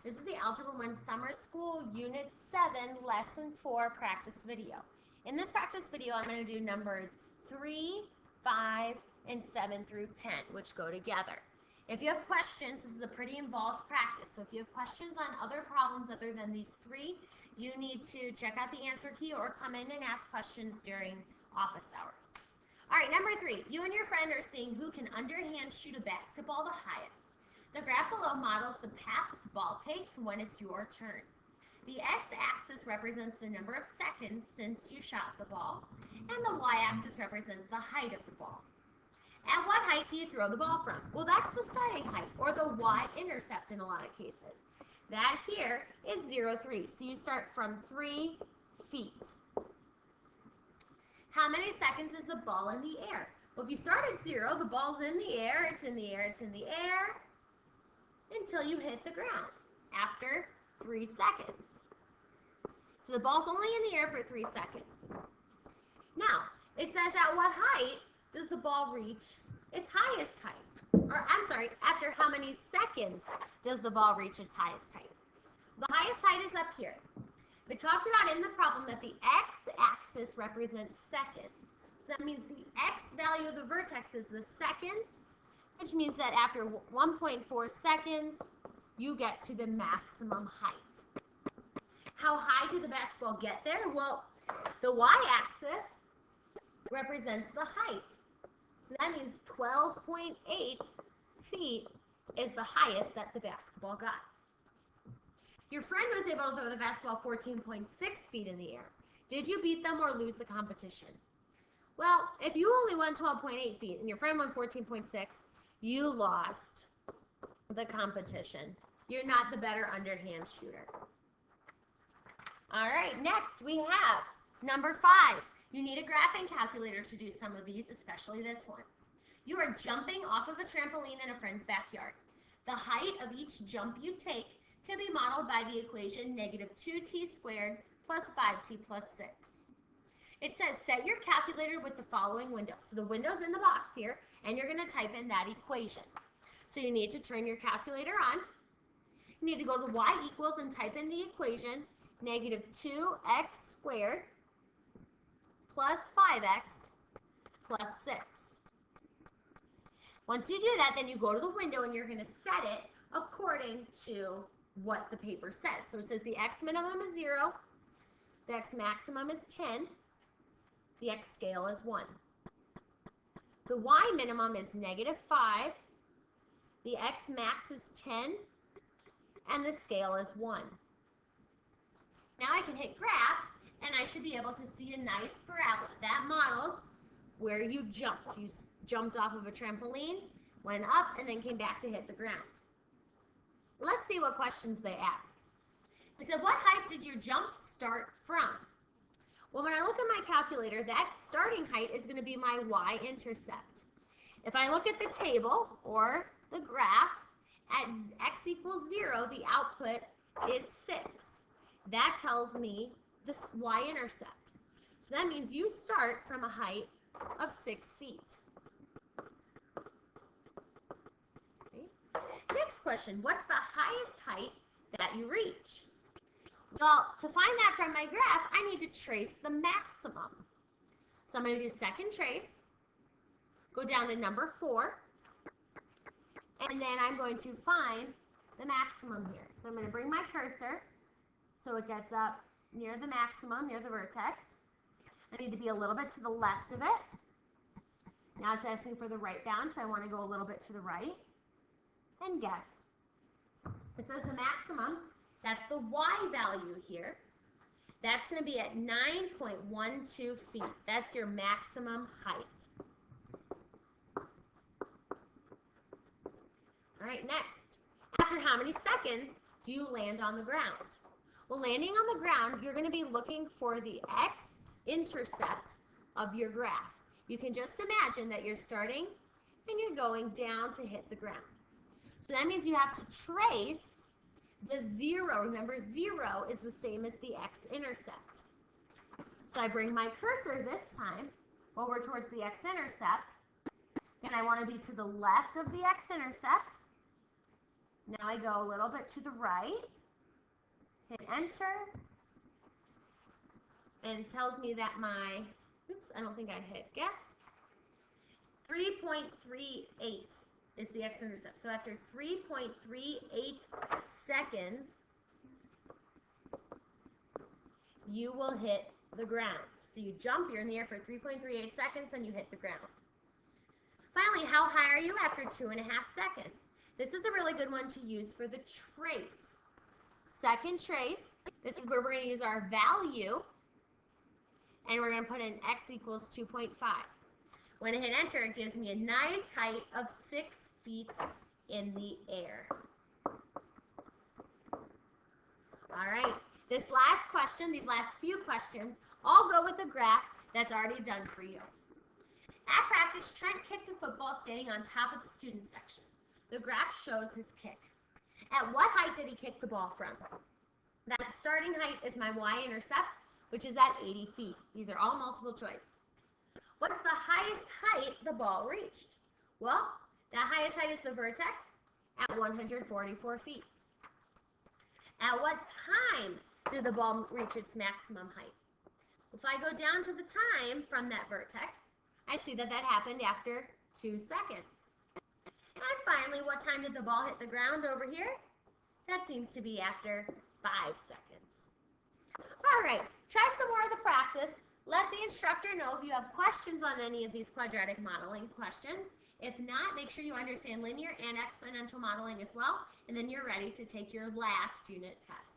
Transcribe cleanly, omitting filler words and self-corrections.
This is the Algebra 1 Summer School Unit 7, Lesson 4 practice video. In this practice video, I'm going to do numbers 3, 5, and 7 through 10, which go together. If you have questions, this is a pretty involved practice, so if you have questions on other problems other than these three, you need to check out the answer key or come in and ask questions during office hours. All right, number 3, you and your friend are seeing who can underhand shoot a basketball the highest. The graph below models the path the ball takes when it's your turn. The x-axis represents the number of seconds since you shot the ball, and the y-axis represents the height of the ball. At what height do you throw the ball from? Well, that's the starting height, or the y-intercept in a lot of cases. That here is 0, 3, so you start from 3 feet. How many seconds is the ball in the air? Well, if you start at 0, the ball's in the air, it's in the air, it's in the air, until you hit the ground after 3 seconds. So the ball's only in the air for 3 seconds. Now, it says at what height does the ball reach its highest height? Or, I'm sorry, after how many seconds does the ball reach its highest height? The highest height is up here. We talked about in the problem that the x-axis represents seconds. So that means the x value of the vertex is the seconds, which means that after 1.4 seconds, you get to the maximum height. How high did the basketball get there? Well, the y-axis represents the height. So that means 12.8 feet is the highest that the basketball got. Your friend was able to throw the basketball 14.6 feet in the air. Did you beat them or lose the competition? Well, if you only won 12.8 feet and your friend won 14.6, you lost the competition. You're not the better underhand shooter. All right, next we have number 5. You need a graphing calculator to do some of these, especially this one. You are jumping off of a trampoline in a friend's backyard. The height of each jump you take can be modeled by the equation -2t squared plus 5t plus 6. It says set your calculator with the following window. So the window's in the box here, and you're going to type in that equation. So you need to turn your calculator on. You need to go to y equals and type in the equation -2x squared plus 5x plus 6. Once you do that, then you go to the window and you're going to set it according to what the paper says. So it says the x minimum is 0, the x maximum is 10, the x scale is 1. The y minimum is -5, the x max is 10, and the scale is 1. Now I can hit graph, and I should be able to see a nice parabola. That models where you jumped. You jumped off of a trampoline, went up, and then came back to hit the ground. Let's see what questions they ask. They said, what height did your jump start from? Well, when I look at my calculator, that starting height is going to be my y-intercept. If I look at the table or the graph, at x equals 0, the output is 6. That tells me the y-intercept. So that means you start from a height of 6 feet. Okay. Next question, what's the highest height that you reach? Well, to find that from my graph, I need to trace the maximum. So I'm going to do second trace, go down to number 4, and then I'm going to find the maximum here. So I'm going to bring my cursor so it gets up near the maximum, near the vertex. I need to be a little bit to the left of it. Now it's asking for the right bound, so I want to go a little bit to the right. And guess. It says the maximum, that's the y value here. That's going to be at 9.12 feet. That's your maximum height. All right, next. After how many seconds do you land on the ground? Well, landing on the ground, you're going to be looking for the x-intercept of your graph. You can just imagine that you're starting and you're going down to hit the ground. So that means you have to trace the 0. Remember, 0 is the same as the x-intercept. So I bring my cursor this time over towards the x-intercept, and I want to be to the left of the x-intercept. Now I go a little bit to the right, hit enter, and it tells me that my, oops, I don't think I hit guess, 3.38 is the x-intercept. So after 3.38 seconds, you will hit the ground. So you jump, you're in the air for 3.38 seconds, then you hit the ground. Finally, how high are you after 2.5 seconds? This is a really good one to use for the trace. Second trace, this is where we're going to use our value, and we're going to put in x equals 2.5. When I hit enter, it gives me a nice height of 6 feet in the air. All right, this last question, these last few questions, all go with a graph that's already done for you. At practice, Trent kicked a football standing on top of the student section. The graph shows his kick. At what height did he kick the ball from? That starting height is my y-intercept, which is at 80 feet. These are all multiple choice. What's the highest height the ball reached? Well, the highest height is the vertex at 144 feet. At what time did the ball reach its maximum height? If I go down to the time from that vertex, I see that that happened after 2 seconds. And finally, what time did the ball hit the ground over here? That seems to be after 5 seconds. All right, try some more of the practice. Let the instructor know if you have questions on any of these quadratic modeling questions. If not, make sure you understand linear and exponential modeling as well, and then you're ready to take your last unit test.